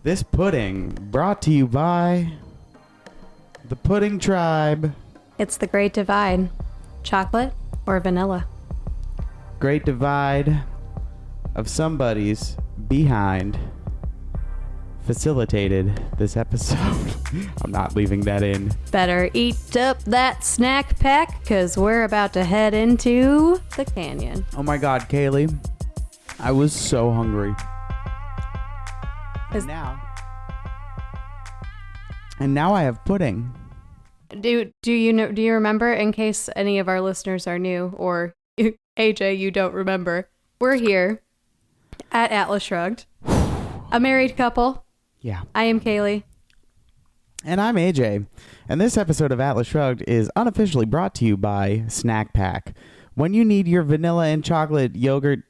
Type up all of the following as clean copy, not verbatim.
This pudding brought to you by the Pudding Tribe. It's the Great Divide. Chocolate or vanilla? Great divide of somebody's behind facilitated this episode. I'm not leaving that in. Better eat up that snack pack because we're about to head into the canyon. Oh my God, Kaylee. I was so hungry. And now I have pudding. Do you remember, in case any of our listeners are new, or AJ, you don't remember, we're here at Atlas Shrugged, a married couple. Yeah. I am Kaylee. And I'm AJ. And this episode of Atlas Shrugged is unofficially brought to you by Snack Pack. When you need your vanilla and chocolate yogurt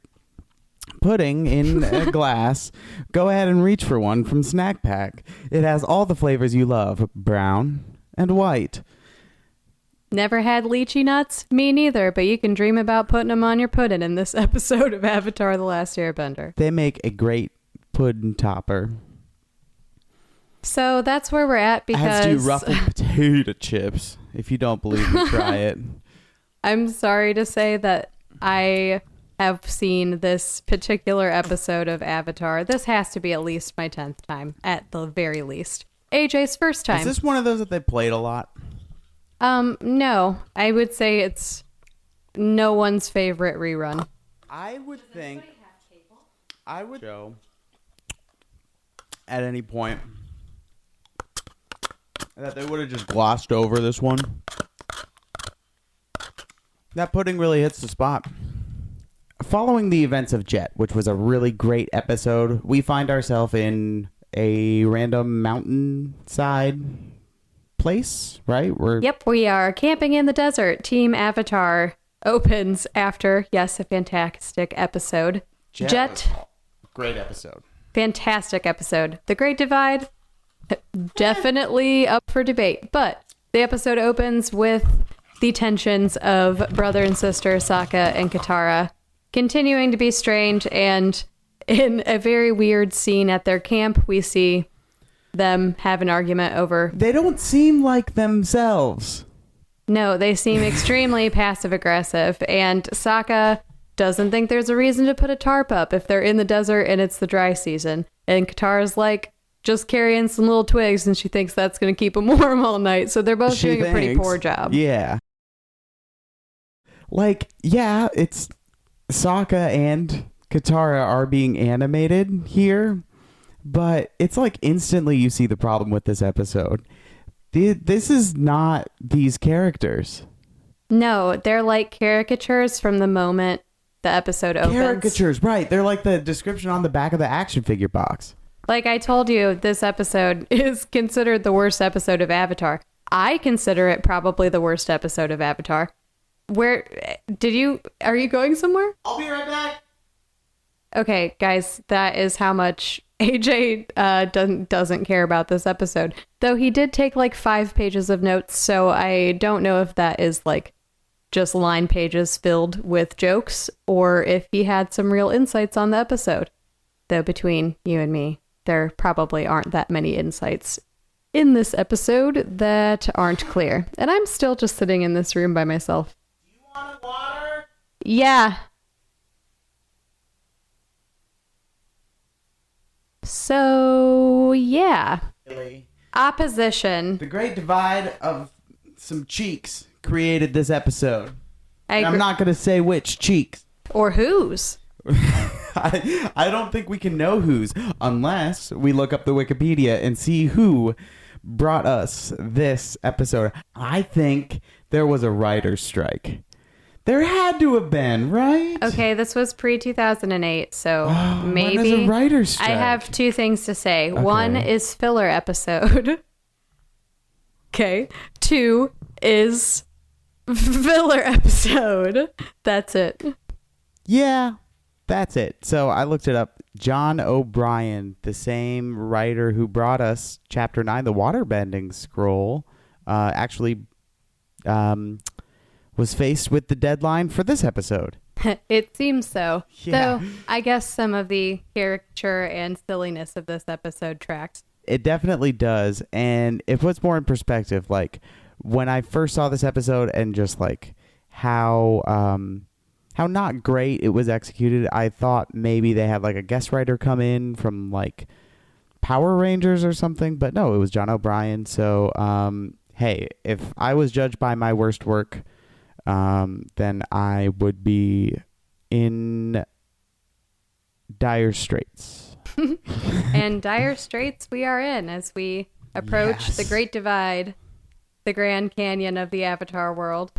pudding in a glass, go ahead and reach for one from Snack Pack. It has all the flavors you love, brown and white. Never had lychee nuts? Me neither, but you can dream about putting them on your pudding in this episode of Avatar: The Last Airbender. They make a great pudding topper. So that's where we're at because... I have to do ruffled potato chips. If you don't believe me, try it. I'm sorry to say that I have seen this particular episode of Avatar. This has to be at least my 10th time, at the very least. AJ's first time. Is this one of those that they played a lot? No. I would say it's no one's favorite rerun. I would think I would show at any point that they would have just glossed over this one. That pudding really hits the spot. Following the events of Jet, which was a really great episode, we find ourselves in a random mountainside place, right? Yep, we are camping in the desert. Team Avatar opens after, yes, a fantastic episode. Jet. Great episode. Fantastic episode. The Great Divide, definitely up for debate. But the episode opens with the tensions of brother and sister Sokka and Katara continuing to be strained, and in a very weird scene at their camp, we see them have an argument over... They don't seem like themselves. No, they seem extremely passive-aggressive, and Sokka doesn't think there's a reason to put a tarp up if they're in the desert and it's the dry season. And Katara's like, just carrying some little twigs, and she thinks that's going to keep them warm all night. So they're both doing a pretty poor job. Yeah. It's Sokka and Katara are being animated here, but it's like instantly you see the problem with this episode. This is not these characters. No, they're like caricatures from the moment the episode opens. Caricatures, right. They're like the description on the back of the action figure box. Like I told you, this episode is considered the worst episode of Avatar. I consider it probably the worst episode of Avatar. Are you going somewhere? I'll be right back. Okay, guys, that is how much AJ doesn't care about this episode. Though he did take like 5 pages of notes, so I don't know if that is like just line pages filled with jokes, or if he had some real insights on the episode. Though between you and me, there probably aren't that many insights in this episode that aren't clear. And I'm still just sitting in this room by myself. Do you want water? Yeah. So, yeah. Opposition. The Great Divide of some cheeks created this episode. I'm not going to say which cheeks. Or whose. I don't think we can know whose unless we look up the Wikipedia and see who brought us this episode. I think there was a writer's strike. There had to have been, right? Okay, this was pre-2008, so maybe... When is a writer's strike? I have 2 things to say. Okay. 1 is filler episode. Okay. 2 is filler episode. That's it. Yeah, that's it. So I looked it up. John O'Brien, the same writer who brought us Chapter 9, the Waterbending Scroll, actually was faced with the deadline for this episode. It seems so. Yeah. Though I guess some of the caricature and silliness of this episode tracks. It definitely does, and it puts more in perspective. Like when I first saw this episode, and just like how not great it was executed. I thought maybe they had like a guest writer come in from like Power Rangers or something, but no, it was John O'Brien. So hey, if I was judged by my worst work, then I would be in dire straits. And dire straits we are in as we approach the Great Divide, the Grand Canyon of the Avatar world.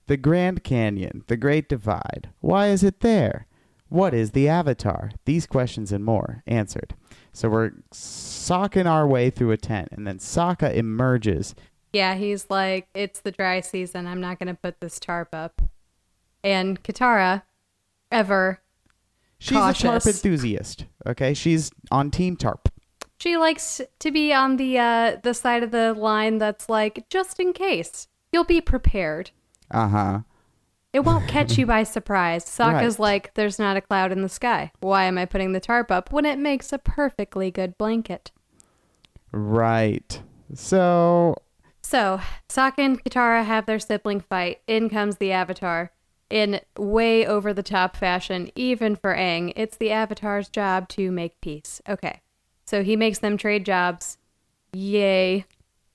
The Grand Canyon, the Great Divide. Why is it there? What is the Avatar? These questions and more answered. So we're socking our way through a tent, and then Sokka emerges. Yeah, he's like, it's the dry season. I'm not going to put this tarp up. And Katara, ever She's cautious. a tarp enthusiast. Okay, she's on Team Tarp. She likes to be on the side of the line that's like, just in case. You'll be prepared. Uh-huh. It won't catch you by surprise. Sokka's Right. like, there's not a cloud in the sky. Why am I putting the tarp up when it makes a perfectly good blanket? Right. So, Sokka and Katara have their sibling fight. In comes the Avatar. In way over-the-top fashion, even for Aang, it's the Avatar's job to make peace. Okay. So he makes them trade jobs. Yay.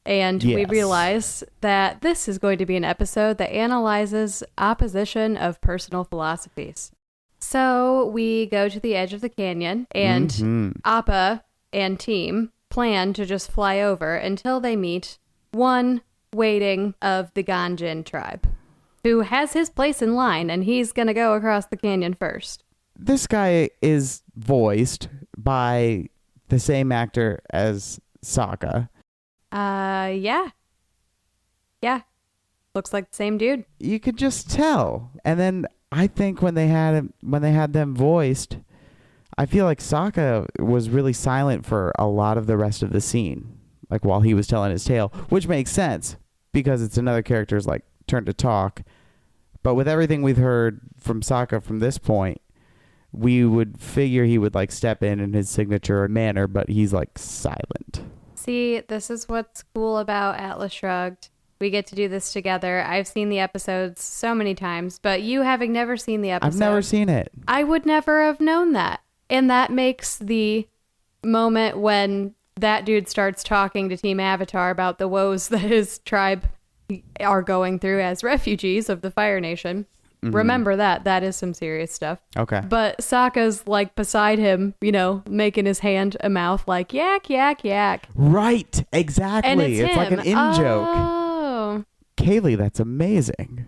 And we Yes. realize that this is going to be an episode that analyzes opposition of personal philosophies. So we go to the edge of the canyon, and Appa and team plan to just fly over until they meet one waiting of the Gan-Jin tribe, who has his place in line, and he's going to go across the canyon first. this guy is voiced by the same actor as Sokka. Yeah. Looks like the same dude. You could just tell. And then I think when they had them voiced, I feel like Sokka was really silent for a lot of the rest of the scene, like while he was telling his tale, which makes sense because it's another character's like turn to talk. But with everything we've heard from Sokka from this point, we would figure he would like step in his signature manner, but he's like silent. See, this is what's cool about Atlas Shrugged. We get to do this together. I've seen the episodes so many times, but you having never seen the episode. I've never seen it. I would never have known that. And that makes the moment when that dude starts talking to Team Avatar about the woes that his tribe are going through as refugees of the Fire Nation. Mm-hmm. Remember that. That is some serious stuff. Okay. But Sokka's like beside him, making his hand a mouth like yak, yak, yak. Right. Exactly. And it's like an him. in-joke. Oh. Kaylee, that's amazing.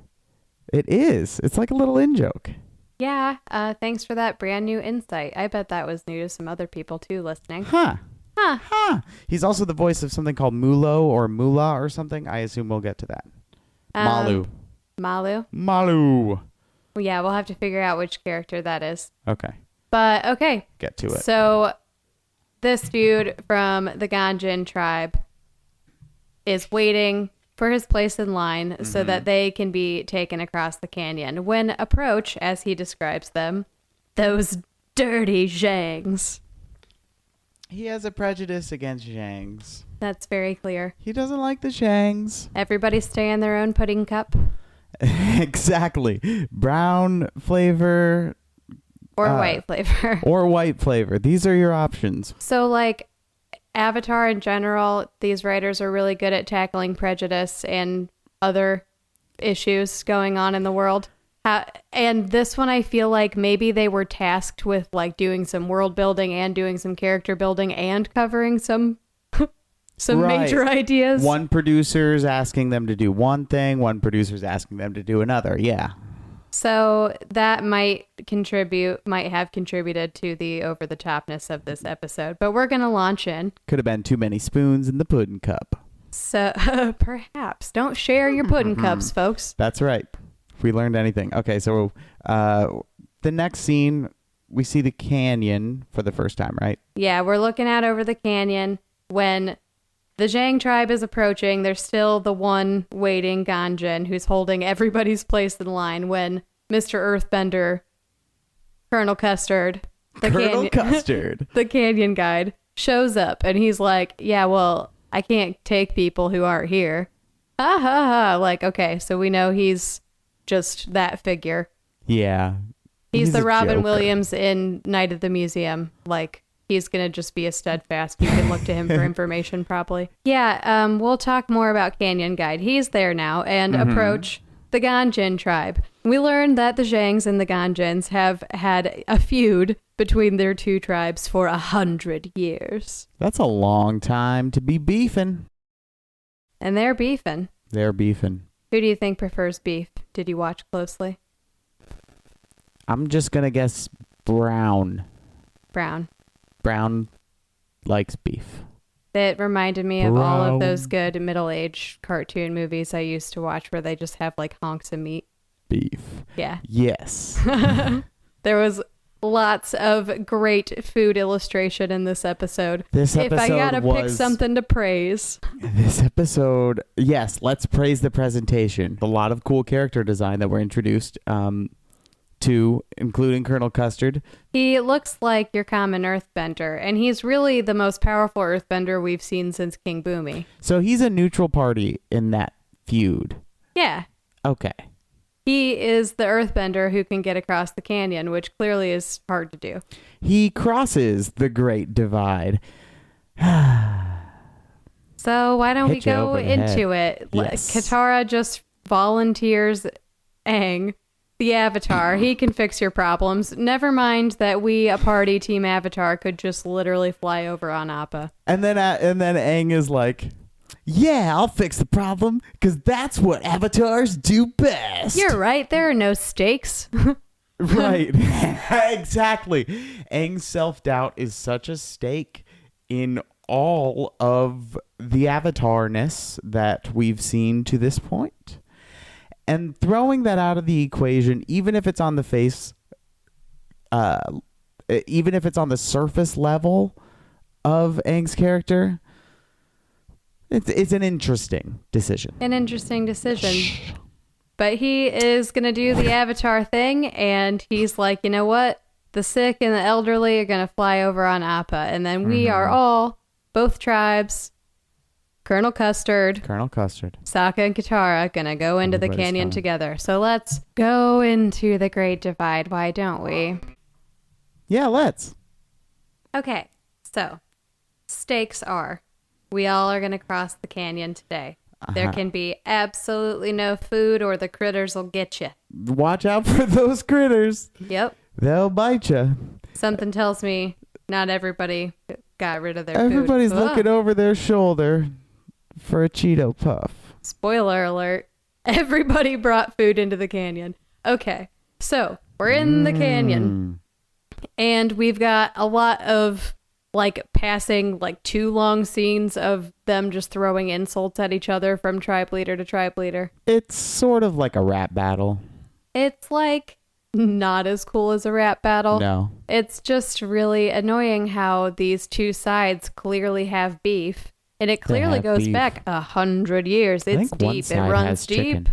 It is. It's like a little in-joke. Yeah. Thanks for that brand new insight. I bet that was new to some other people too listening. Huh. He's also the voice of something called Mulo or Mula or something. I assume we'll get to that. Malu. Malu? Well, Yeah, we'll have to figure out which character that is. okay. But, okay. Get to it. So, this dude from the Gan-Jin tribe is waiting for his place in line so that they can be taken across the canyon. When approach, as he describes them, those dirty Zhangs. He has a prejudice against Zhangs. That's very clear. He doesn't like the Zhangs. Everybody stay in their own pudding cup. Exactly. Brown flavor. Or white flavor. Or white flavor. These are your options. So, like, Avatar in general, these writers are really good at tackling prejudice and other issues going on in the world. And this one, I feel like maybe they were tasked with like doing some world building and doing some character building and covering some major ideas. One producer's asking them to do one thing, one producer's asking them to do another. Yeah. So that might have contributed to the over the topness of this episode. But we're going to launch in. Could have been too many spoons in the pudding cup. So perhaps don't share your pudding cups, folks. That's right. If we learned anything. Okay, so the next scene, we see the canyon for the first time, right? Yeah, we're looking out over the canyon when the Zhang tribe is approaching. There's still the one waiting Gan-Jin who's holding everybody's place in line when Mr. Earthbender, Colonel Custard, Custard, the Canyon Guide, shows up, and he's like, yeah, well, I can't take people who aren't here. Ha ha ha. Like, okay, so we know he's just that figure. Yeah. He's the a Robin joker. Williams in Night of the Museum. Like, he's going to just be a steadfast. You can look to him for information, probably. Yeah, we'll talk more about Canyon Guide. He's there now and approach the Gan-Jin tribe. We learn that the Zhangs and the Gan-Jins have had a feud between their two tribes for 100 years. That's a long time to be beefing. And they're beefing. They're beefing. Who do you think prefers beef? Did you watch closely? I'm just going to guess Brown. Brown. Brown likes beef. It reminded me of all of those good middle-aged cartoon movies I used to watch where they just have like honks of meat. Beef. Yeah. Yes. There was lots of great food illustration in this episode. This if I episode gotta pick something to praise. This episode, yes, let's praise the presentation. A lot of cool character design that were introduced to, including Colonel Custard. He looks like your common earthbender, and he's really the most powerful earthbender we've seen since King Boomy. So he's a neutral party in that feud. Yeah. Okay. He is the earthbender who can get across the canyon, which clearly is hard to do. He crosses the Great Divide. So why don't we Hit you go over the into head. it? Yes. Katara just volunteers Aang, the Avatar. He can fix your problems. Never mind that we, a party team Avatar, could just literally fly over on Appa. And then Aang is like, yeah, I'll fix the problem, because that's what avatars do best. You're right. There are no stakes. Right. Exactly. Aang's self-doubt is such a stake in all of the avatarness that we've seen to this point. And throwing that out of the equation, even if it's on the face, even if it's on the surface level of Aang's character, it's an interesting decision. An interesting decision. But he is going to do the Avatar thing, and he's like, you know what? The sick and the elderly are going to fly over on Appa, and then we are all, both tribes, Colonel Custard, Sokka and Katara, going to go into the canyon together. So let's go into the Great Divide. Why don't we? Yeah, let's. Okay, so stakes are, we all are going to cross the canyon today. There can be absolutely no food or the critters will get you. Watch out for those critters. Yep. They'll bite you. Something tells me not everybody got rid of their food. Everybody's looking over their shoulder for a Cheeto Puff. Spoiler alert. Everybody brought food into the canyon. Okay, so we're in the canyon. And we've got a lot of passing too long scenes of them just throwing insults at each other from tribe leader to tribe leader. It's sort of like a rap battle. It's not as cool as a rap battle. No. It's just really annoying how these two sides clearly have beef. And it clearly goes back 100 years. It's deep. It runs deep.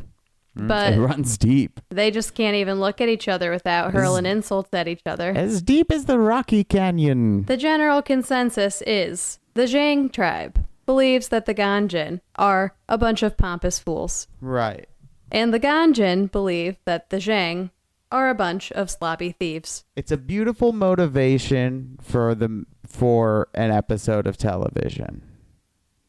But it runs deep. They just can't even look at each other without hurling insults at each other. As deep as the Rocky Canyon. The general consensus is the Zhang tribe believes that the Gan-Jin are a bunch of pompous fools. Right. And the Gan-Jin believe that the Zhang are a bunch of sloppy thieves. It's a beautiful motivation for an episode of television.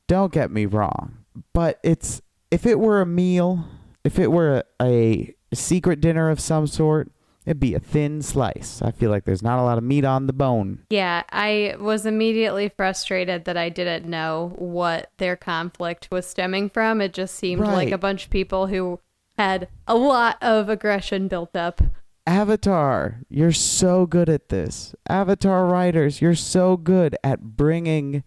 Don't get me wrong. But if it were a meal, if it were a secret dinner of some sort, it'd be a thin slice. I feel like there's not a lot of meat on the bone. Yeah, I was immediately frustrated that I didn't know what their conflict was stemming from. It just seemed like a bunch of people who had a lot of aggression built up. Avatar, you're so good at this. Avatar writers, you're so good at bringing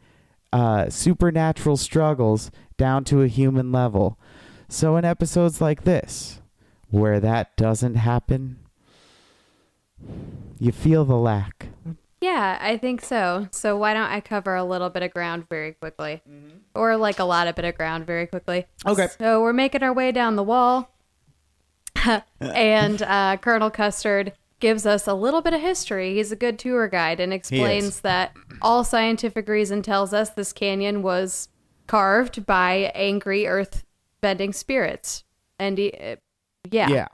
supernatural struggles down to a human level. So in episodes like this, where that doesn't happen, you feel the lack. Yeah, I think so. So why don't I cover a little bit of ground very quickly? Or a lot of bit of ground very quickly. Okay. So we're making our way down the wall. And Colonel Custard gives us a little bit of history. He's a good tour guide and explains that all scientific reason tells us this canyon was carved by angry earth-bending spirits. And yeah.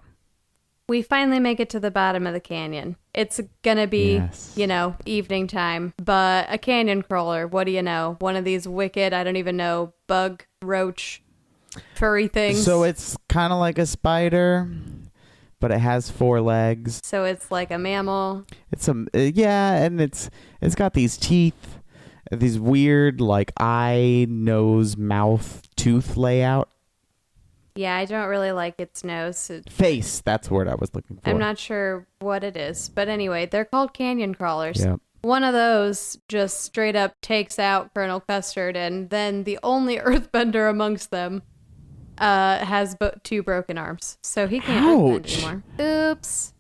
We finally make it to the bottom of the canyon. It's gonna be, evening time. But a canyon crawler, what do you know? One of these wicked, I don't even know, bug, roach, furry things. So it's kind of like a spider, but it has 4 legs. So it's like a mammal. It's and it's got these teeth, these weird like eye, nose, mouth, tooth layout. Yeah, I don't really like its nose. Face, that's the word I was looking for. I'm not sure what it is. But anyway, they're called canyon crawlers. Yep. One of those just straight up takes out Colonel Custard, and then the only earthbender amongst them has 2 broken arms. So he can't earthbend anymore. Oops.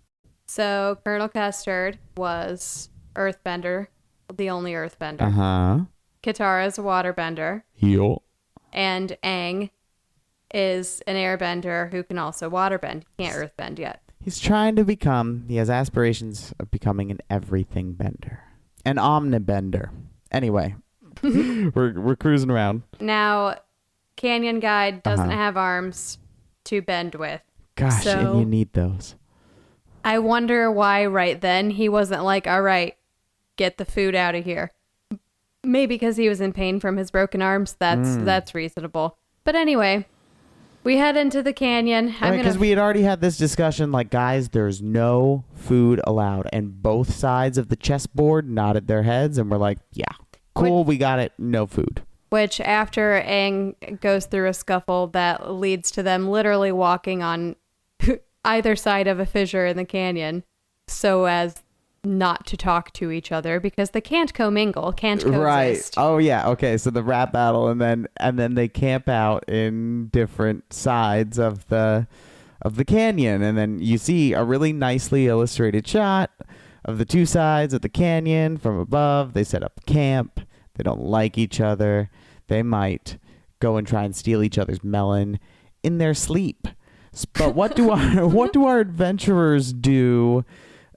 So Colonel Custard was earthbender, the only earthbender. Uh-huh. Katara's a waterbender. Heel. And Aang is an airbender who can also waterbend. He can't earthbend yet. He has aspirations of becoming an everything bender. An omnibender. Anyway, we're cruising around. Now, Canyon Guide doesn't have arms to bend with. Gosh, so and you need those. I wonder why right then he wasn't like, all right, get the food out of here. Maybe because he was in pain from his broken arms. That's reasonable. But anyway, we head into the canyon. Because we had already had this discussion, like, guys, there's no food allowed. And both sides of the chessboard nodded their heads and were like, yeah, cool, we got it, no food. Which, after Aang goes through a scuffle that leads to them literally walking on either side of a fissure in the canyon so as not to talk to each other because they can't commingle, can't coexist. Right. Oh yeah. Okay. So the rap battle, and then they camp out in different sides of the canyon, and then you see a really nicely illustrated shot of the 2 sides of the canyon from above. They set up camp. They don't like each other. They might go and try and steal each other's melon in their sleep. But what do our adventurers do?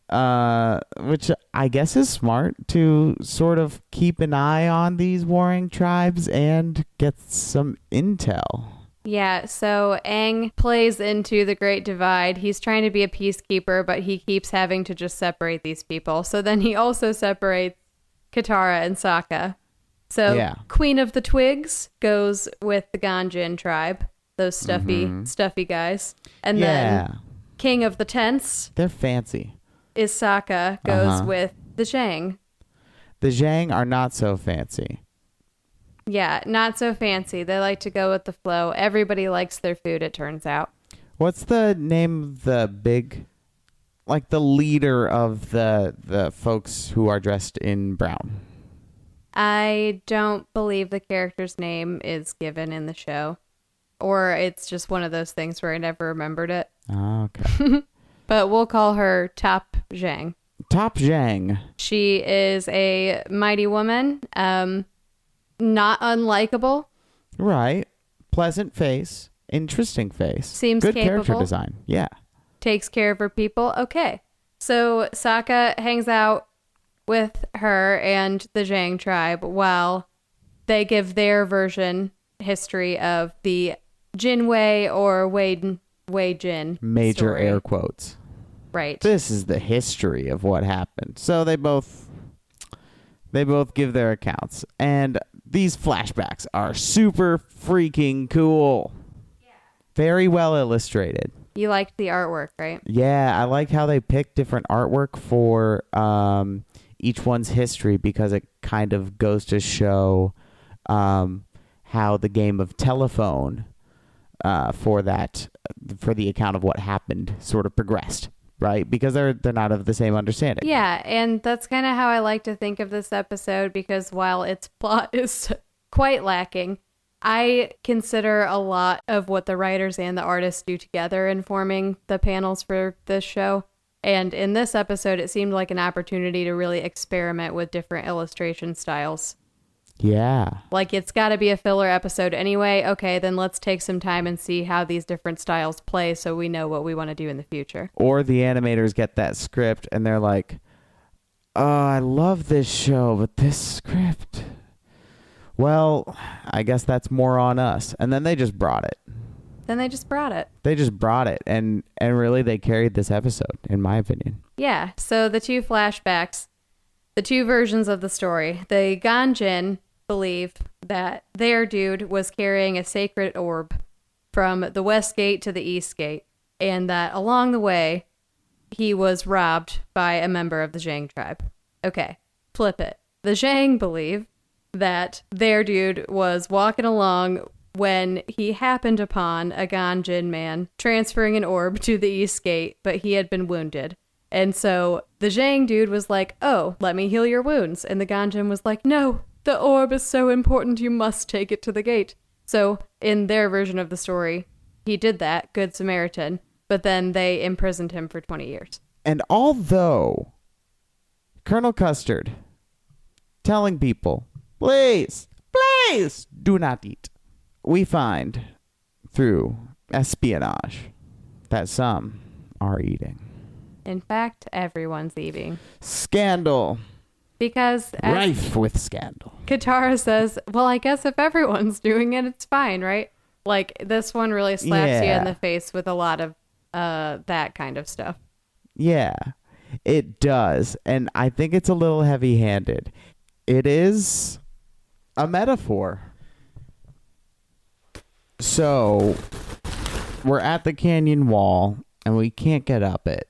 Which I guess is smart, to sort of keep an eye on these warring tribes and get some intel. Yeah, so Aang plays into the Great Divide. He's trying to be a peacekeeper, but he keeps having to just separate these people. So then he also separates Katara and Sokka. So Queen of the Twigs goes with the Gan-Jin tribe, those stuffy guys. And then King of the Tents. They're fancy. Is Sokka goes with the Zhang. The Zhang are not so fancy. Yeah, not so fancy. They like to go with the flow. Everybody likes their food, it turns out. What's the name of the big, like the leader of the folks who are dressed in brown? I don't believe the character's name is given in the show. Or it's just one of those things where I never remembered it. Oh, okay. But we'll call her Top Zhang. Top Zhang. She is a mighty woman. Not unlikable. Right. Pleasant face. Interesting face. Seems good capable. Character design. Yeah. Takes care of her people. Okay. So Sokka hangs out with her and the Zhang tribe while they give their history of the Jinwei or Wei Jin Major story. Air quotes. Right. This is the history of what happened. So they both give their accounts, and these flashbacks are super freaking cool. Yeah. Very well illustrated. You liked the artwork, right? Yeah, I like how they picked different artwork for each one's history, because it kind of goes to show how the game of telephone for the account of what happened sort of progressed, right? Because they're not of the same understanding. Yeah, and that's kind of how I like to think of this episode, because while its plot is quite lacking, I consider a lot of what the writers and the artists do together in forming the panels for this show. And in this episode, it seemed like an opportunity to really experiment with different illustration styles. Yeah. Like, it's got to be a filler episode anyway. Okay, then let's take some time and see how these different styles play so we know what we want to do in the future. Or the animators get that script and they're like, oh, I love this show, but this script, well, I guess that's more on us. And then they just brought it. They just brought it. And really, they carried this episode, in my opinion. Yeah, so the two flashbacks, the two versions of the story. The Gan-Jin believe that their dude was carrying a sacred orb from the west gate to the east gate, and that along the way, he was robbed by a member of the Zhang tribe. Okay, flip it. The Zhang believe that their dude was walking along when he happened upon a Gan-Jin man transferring an orb to the east gate, but he had been wounded. And so the Zhang dude was like, oh, let me heal your wounds. And the Gan-Jin was like, no, the orb is so important, you must take it to the gate. So in their version of the story, he did that, Good Samaritan, but then they imprisoned him for 20 years. And although Colonel Custard telling people, please do not eat, we find through espionage that some are eating. In fact, everyone's eating. Scandal. Because rife with scandal. Katara says, well, I guess if everyone's doing it, it's fine, right? Like, this one really slaps you in the face with a lot of that kind of stuff. Yeah, it does. And I think it's a little heavy-handed. It is a metaphor. So, we're at the canyon wall, and we can't get up it.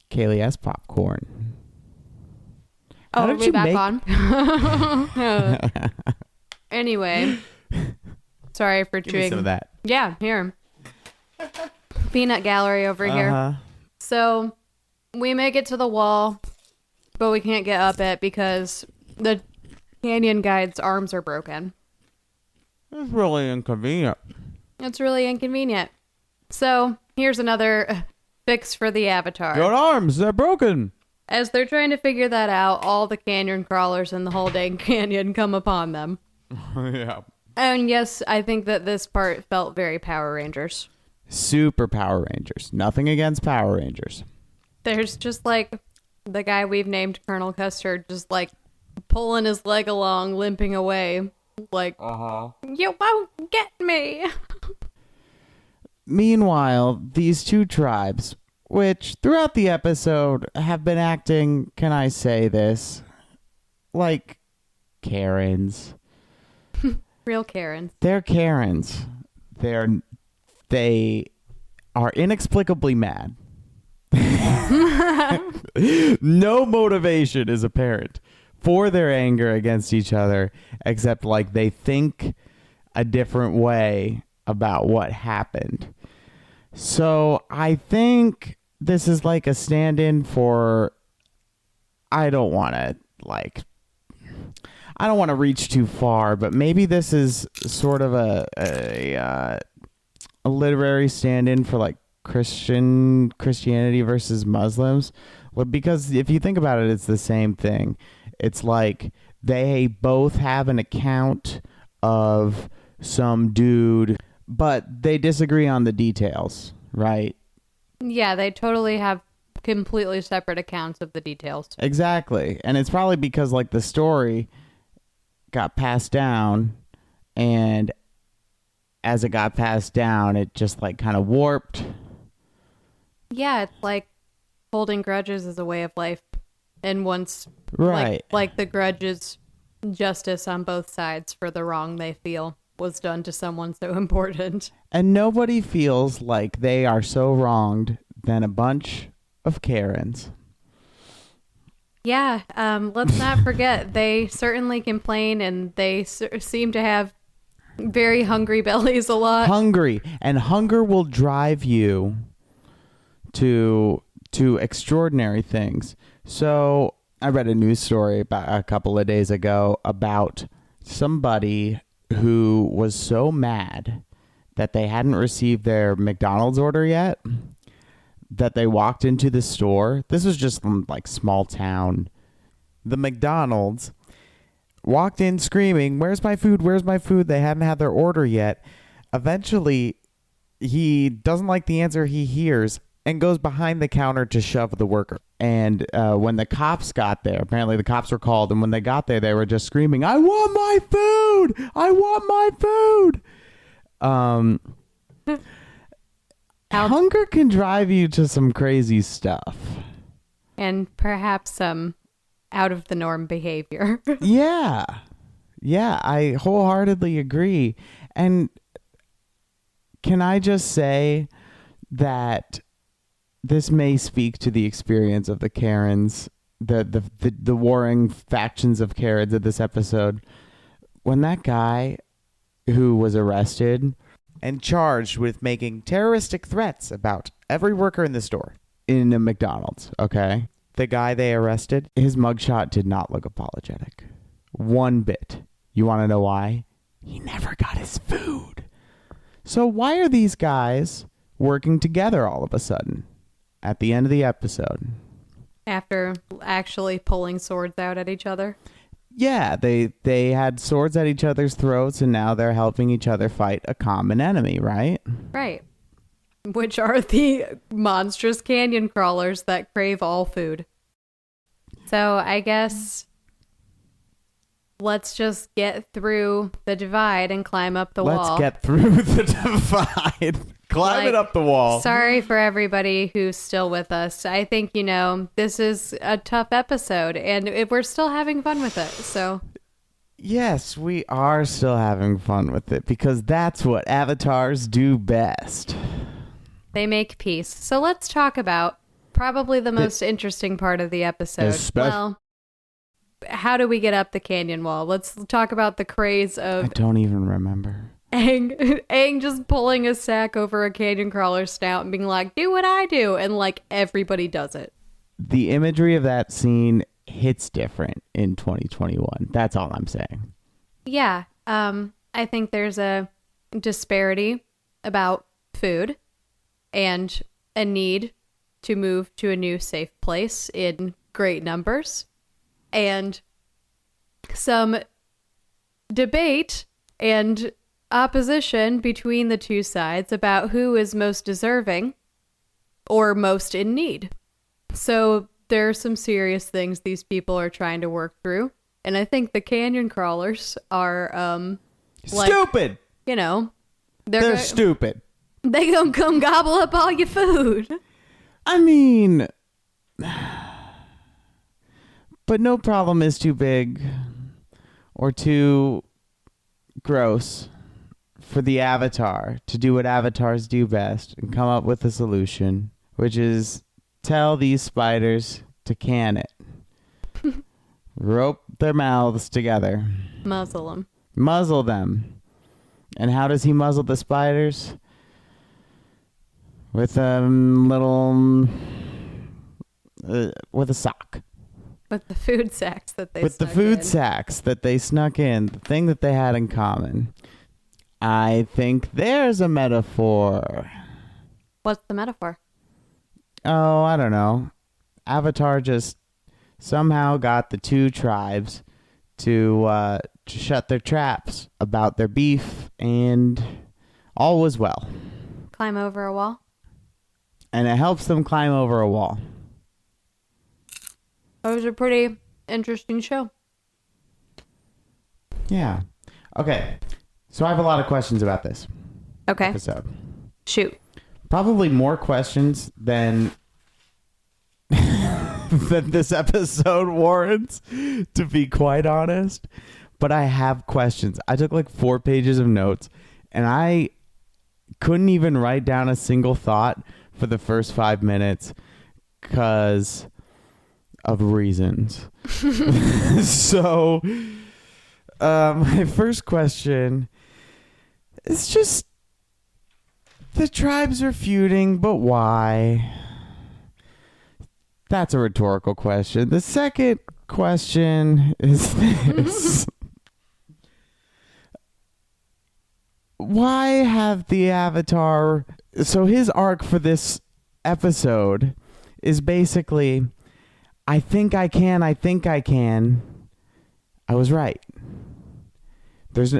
Kaylee has popcorn. Oh, are we back on? Anyway. Sorry for chewing. Give me some of that. Yeah, here. Peanut gallery over here. So, we make it to the wall, but we can't get up it because the canyon guide's arms are broken. It's really inconvenient. It's really inconvenient. So, here's another fix for the Avatar. Your arms, they're broken. As they're trying to figure that out, all the canyon crawlers in the whole dang canyon come upon them. Yeah. And yes, I think that this part felt very Power Rangers. Super Power Rangers. Nothing against Power Rangers. There's just like the guy we've named Colonel Custard just like pulling his leg along, limping away. Like, you won't get me. Meanwhile, these two tribes, which throughout the episode have been acting, can I say this, like Karens. Real Karens. They're Karens. They are inexplicably mad. No motivation is apparent for their anger against each other, except like they think a different way about what happened. So I think this is like a stand-in for, I don't want to reach too far, but maybe this is sort of a literary stand-in for like Christianity versus Muslims. Well, because if you think about it, it's the same thing. It's like they both have an account of some dude, but they disagree on the details, right? Yeah, they totally have completely separate accounts of the details. Exactly. And it's probably because like the story got passed down, and as it got passed down, it just like kind of warped. Yeah, it's like holding grudges is a way of life. And once, right, like the grudge is justice on both sides for the wrong they feel was done to someone so important. And nobody feels like they are so wronged than a bunch of Karens. Yeah, let's not forget, they certainly complain, and they seem to have very hungry bellies a lot. Hungry. And hunger will drive you to extraordinary things. So I read a news story about a couple of days ago about somebody who was so mad that they hadn't received their McDonald's order yet that they walked into the store. This was just like small town the McDonald's, walked in screaming, "Where's my food? Where's my food?" They hadn't had their order yet. Eventually, he doesn't like the answer he hears and goes behind the counter to shove the worker. And when the cops got there, apparently the cops were called, and when they got there, they were just screaming, "I want my food! I want my food!" Hunger can drive you to some crazy stuff. And perhaps some out of the norm behavior. Yeah, I wholeheartedly agree. And can I just say that this may speak to the experience of the Karens, the warring factions of Karens in this episode. When that guy who was arrested and charged with making terroristic threats about every worker in the store in a McDonald's, okay? The guy they arrested, his mugshot did not look apologetic. One bit. You want to know why? He never got his food. So why are these guys working together all of a sudden at the end of the episode? After actually pulling swords out at each other? Yeah, they had swords at each other's throats, and now they're helping each other fight a common enemy, right? Right. Which are the monstrous canyon crawlers that crave all food. So I guess let's just get through the divide and climb up the wall. Let's get through the divide. Climb it up the wall. Sorry for everybody who's still with us. I think, this is a tough episode, and we're still having fun with it. So, yes, we are still having fun with it, because that's what avatars do best. They make peace. So let's talk about probably the most interesting part of the episode. Well, how do we get up the canyon wall? Let's talk about the craze of... I don't even remember. Aang just pulling a sack over a canyon crawler's snout and being like, "Do what I do," and like everybody does it. The imagery of that scene hits different in 2021. That's all I'm saying. Yeah, I think there's a disparity about food and a need to move to a new safe place in great numbers, and some debate and opposition between the two sides about who is most deserving or most in need. So there are some serious things these people are trying to work through, and I think the canyon crawlers are stupid. They're stupid. They gonna come gobble up all your food. I mean, but no problem is too big or too gross for the avatar to do what avatars do best and come up with a solution, which is tell these spiders to can it. Rope their mouths together. Muzzle them. And how does he muzzle the spiders? With a little... with a sock. With the food sacks that they With the food sacks that they snuck in. The thing that they had in common. I think there's a metaphor. What's the metaphor? Oh, I don't know. Avatar just somehow got the two tribes to shut their traps about their beef, and all was well. Climb over a wall? And it helps them climb over a wall. It was a pretty interesting show. Yeah. Okay. So I have a lot of questions about this episode. Shoot. Probably more questions than than this episode warrants, to be quite honest. But I have questions. I took like 4 pages of notes, and I couldn't even write down a single thought for the first 5 minutes because of reasons. So, my first question is just, the tribes are feuding, but why? That's a rhetorical question. The second question is this. Why have the Avatar... So his arc for this episode is basically, I think I can. I was right. There's,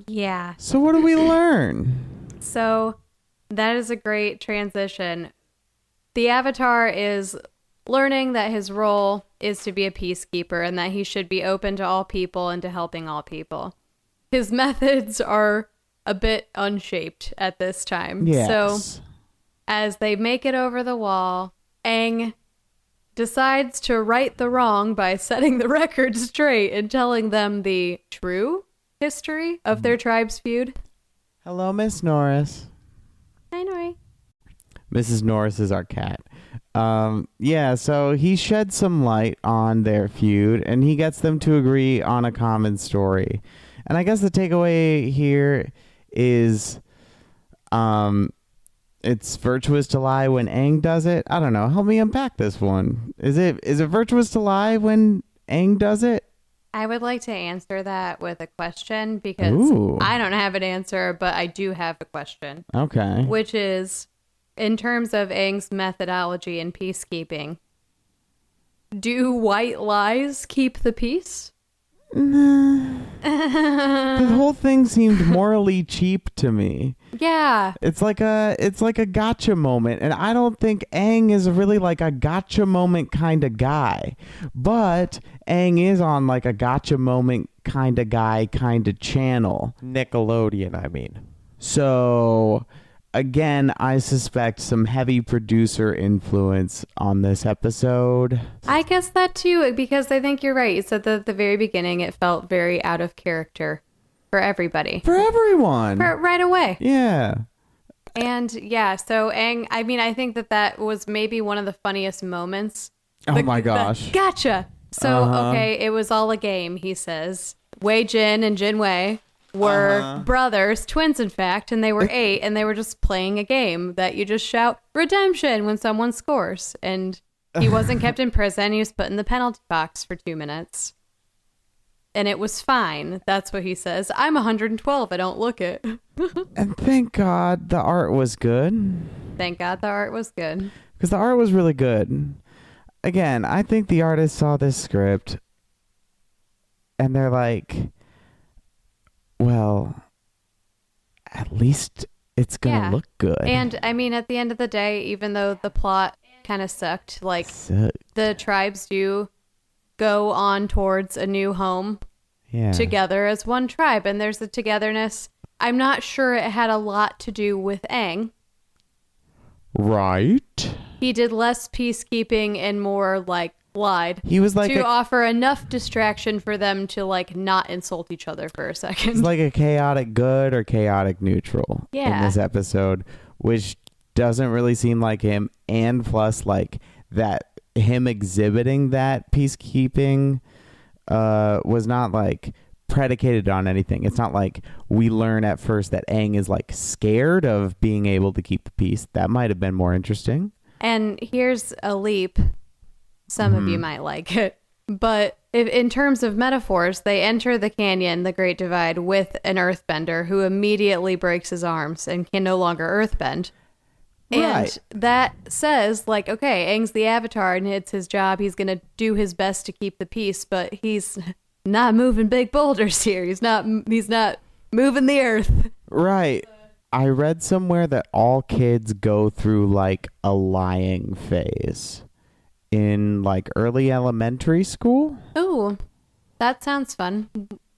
Yeah. So what do we learn? So that is a great transition. The Avatar is learning that his role is to be a peacekeeper and that he should be open to all people and to helping all people. His methods are a bit unshaped at this time. Yes. So as they make it over the wall, Aang decides to right the wrong by setting the record straight and telling them the true history of their tribe's feud. Hello, Miss Norris. Hi, Nori. Mrs. Norris is our cat. So he sheds some light on their feud, and he gets them to agree on a common story. And I guess the takeaway here is it's virtuous to lie when Aang does it. I don't know. Help me unpack this one. Is it virtuous to lie when Aang does it? I would like to answer that with a question because I don't have an answer, but I do have a question. Okay. Which is, in terms of Aang's methodology in peacekeeping, do white lies keep the peace? The whole thing seemed morally cheap to me. Yeah. It's like a gotcha moment, and I don't think Aang is really like a gotcha moment kind of guy. But Aang is on like a gotcha moment kind of guy kind of channel. Nickelodeon, I mean. So again, I suspect some heavy producer influence on this episode. I guess that too, because I think you're right. You said that at the very beginning it felt very out of character for everybody. For everyone. Right away. Yeah. And yeah, so Aang, I mean, I think that was maybe one of the funniest moments. Oh my gosh. Gotcha. So, okay, it was all a game, he says. Wei Jin and Jin Wei were brothers, twins in fact, and they were 8, and they were just playing a game that you just shout redemption when someone scores. And he wasn't kept in prison. He was put in the penalty box for 2 minutes. And it was fine. That's what he says. I'm 112. I don't look it. And thank God the art was good. Thank God the art was good. Because the art was really good. Again, I think the artist saw this script and they're like, well, at least it's going to look good. And I mean, at the end of the day, even though the plot kind of sucked, the tribes do go on towards a new home together as one tribe. And there's a togetherness. I'm not sure it had a lot to do with Aang. Right. He did less peacekeeping and more lied. He was like to offer enough distraction for them to not insult each other for a second. It's like a chaotic good or chaotic neutral in this episode, which doesn't really seem like him. And plus that him exhibiting that peacekeeping was not predicated on anything. It's not like we learn at first that Aang is scared of being able to keep the peace. That might have been more interesting. And here's a leap. Some of you might like it. But in terms of metaphors, they enter the canyon, the Great Divide, with an earthbender who immediately breaks his arms and can no longer earthbend. Right. And that says, okay, Aang's the Avatar and it's his job. He's going to do his best to keep the peace, but he's not moving big boulders here. He's not moving the earth. Right. I read somewhere that all kids go through a lying phase in early elementary school. Ooh, that sounds fun.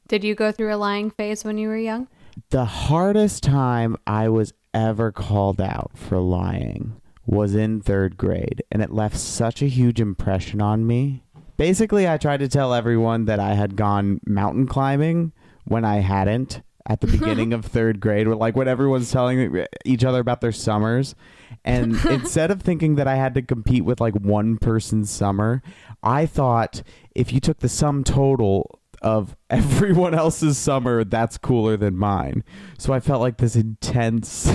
Did you go through a lying phase when you were young? The hardest time I was ever called out for lying was in 3rd grade, and it left such a huge impression on me. Basically, I tried to tell everyone that I had gone mountain climbing when I hadn't at the beginning of 3rd grade, when everyone's telling each other about their summers. And instead of thinking that I had to compete with one person's summer, I thought if you took the sum total of everyone else's summer, that's cooler than mine. So I felt this intense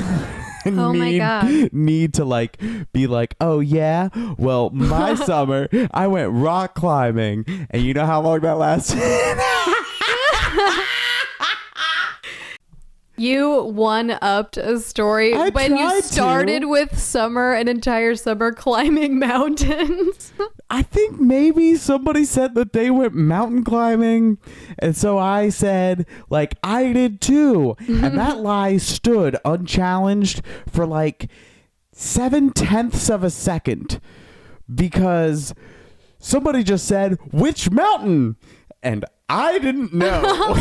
need to be oh yeah, well my summer I went rock climbing, and you know how long that lasted? You one-upped a story I when you tried started to. with an entire summer climbing mountains. I think maybe somebody said that they went mountain climbing, and so I said, like, I did too. And that lie stood unchallenged for like 0.7 of a second because somebody just said, which mountain? And I didn't know.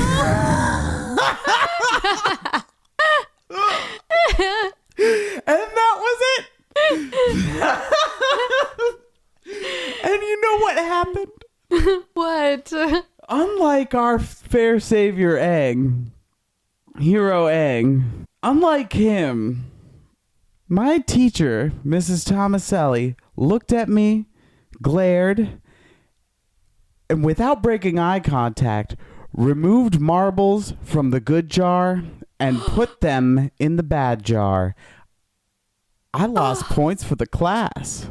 And that was it. And you know what happened? What? Unlike our fair savior Aang, hero Aang, unlike him, my teacher, Mrs. Tomaselli, looked at me, glared, and without breaking eye contact, removed marbles from the good jar and put them in the bad jar. I lost points for the class.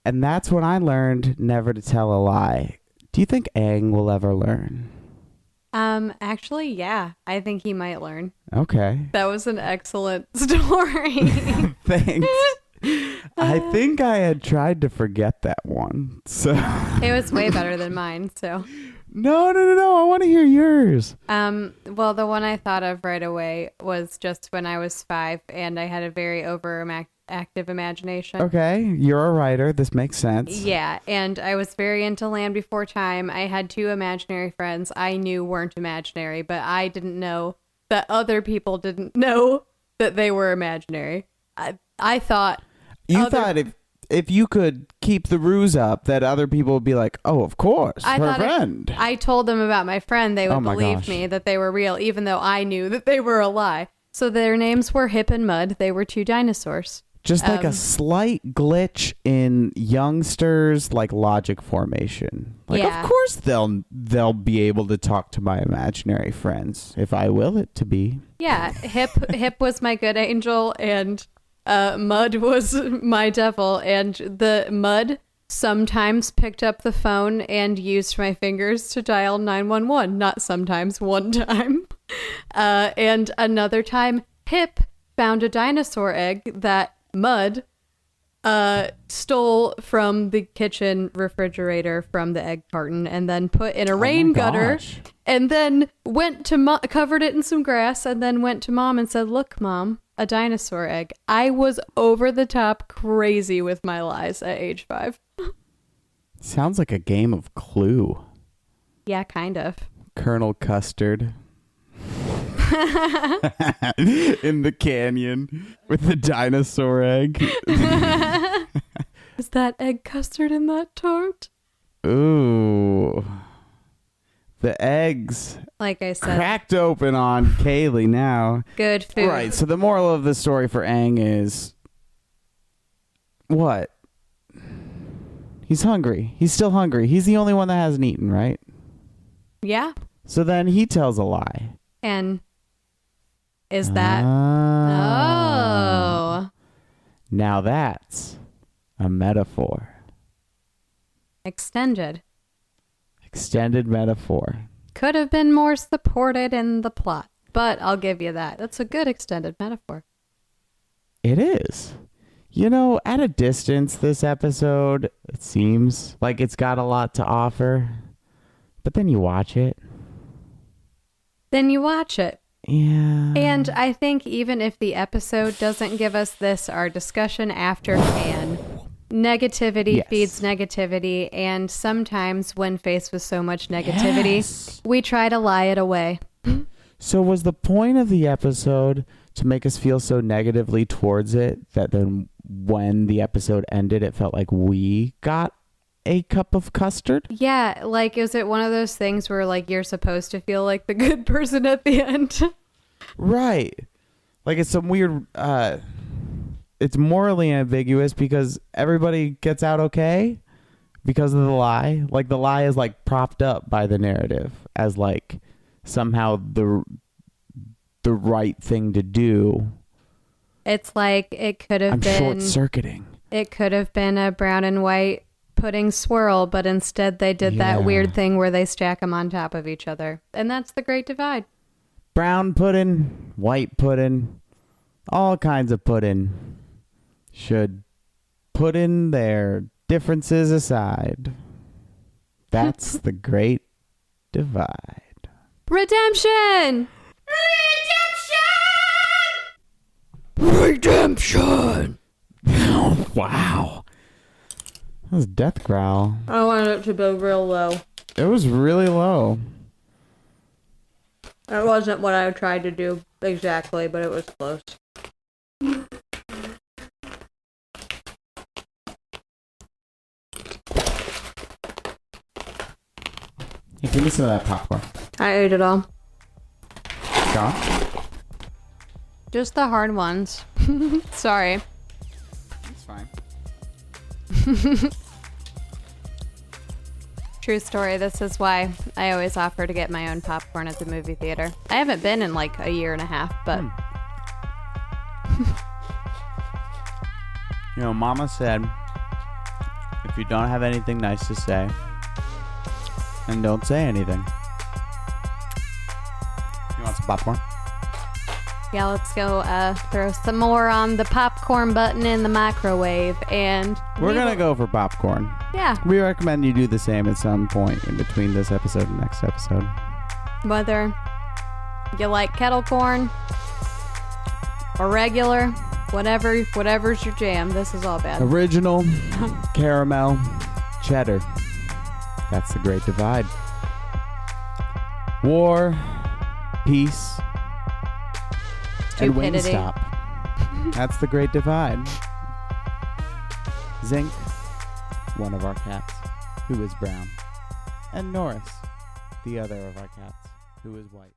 And that's when I learned never to tell a lie. Do you think Aang will ever learn? Actually, yeah. I think he might learn. Okay. That was an excellent story. Thanks. I think I had tried to forget that one. So It was way better than mine, so. No. I want to hear yours. Well, the one I thought of right away was just when I was 5 and I had a very overactive imagination. Okay, you're a writer. This makes sense. Yeah, and I was very into Land Before Time. I had 2 imaginary friends I knew weren't imaginary, but I didn't know that other people didn't know that they were imaginary. I thought... You thought if you could keep the ruse up, that other people would be like, oh, of course, her friend. If I told them about my friend, they would believe gosh. me that they were real, even though I knew that they were a lie. So their names were Hip and Mud. They were 2 dinosaurs. Just like a slight glitch in youngsters, like logic formation. Like, Yeah. Of course they'll be able to talk to my imaginary friends if I will it to be. Yeah, Hip was my good angel, and Mud was my devil. And the Mud sometimes picked up the phone and used my fingers to dial 911. Not sometimes, one time. And another time, Hip found a dinosaur egg that Mud stole from the kitchen refrigerator from the egg carton and then put in a rain gutter and then went to covered it in some grass and then went to Mom and said, look, Mom, a dinosaur egg. I was over the top crazy with my lies at age 5. Sounds like a game of Clue. Yeah, kind of. Colonel Custard. In the canyon with the dinosaur egg. Is that egg custard in that tart? Ooh. The eggs Like I said, cracked open on Kaylee now. good food. Right, so the moral of the story for Aang is what? He's hungry. He's still hungry. He's the only one that hasn't eaten, right? Yeah. So then he tells a lie. And is that... Ah. Oh. Now that's a metaphor. Extended. Extended metaphor. Could have been more supported in the plot, but I'll give you that. That's a good extended metaphor. It is. You know, at a distance, this episode, it seems like it's got a lot to offer. But then you watch it. Then you watch it. Yeah. And I think even if the episode doesn't give us this, our discussion after can. Negativity feeds negativity, and sometimes when faced with so much negativity, we try to lie it away. So was the point of the episode to make us feel so negatively towards it that then when the episode ended, it felt like we got a cup of custard? Yeah, like, is it one of those things where, like, you're supposed to feel like the good person at the end? Right. Like, it's some weird... it's morally ambiguous because everybody gets out okay because of the lie. Like, the lie is, like, propped up by the narrative as, like, somehow the right thing to do. It's like it could have I'm been... short-circuiting. It could have been a brown and white pudding swirl, but instead they did that weird thing where they stack them on top of each other. And that's the Great Divide. brown pudding, white pudding, all kinds of pudding should put in their differences aside. That's the great divide. Redemption! Redemption! Wow. That was death growl. I wanted it to go real low. It was really low. It wasn't what I tried to do exactly, but it was close. Hey, give me some of that popcorn. I ate it all. It's gone? Just the hard ones. Sorry. It's fine. True story. This is why I always offer to get my own popcorn at the movie theater. I haven't been in like a year and a half, but... You know, Mama said, if you don't have anything nice to say, then don't say anything. You want some popcorn? Yeah, let's go throw some more on the popcorn button in the microwave, and... We're going to go for popcorn. Yeah. We recommend you do the same at some point in between this episode and next episode. Whether you like kettle corn or regular, whatever's your jam, this is all bad. Original, caramel, cheddar. That's the great divide. War, peace, and Stupidity. Wingstop. That's the great divide. Zinc, one of our cats, who is brown, and Norris, the other of our cats, who is white.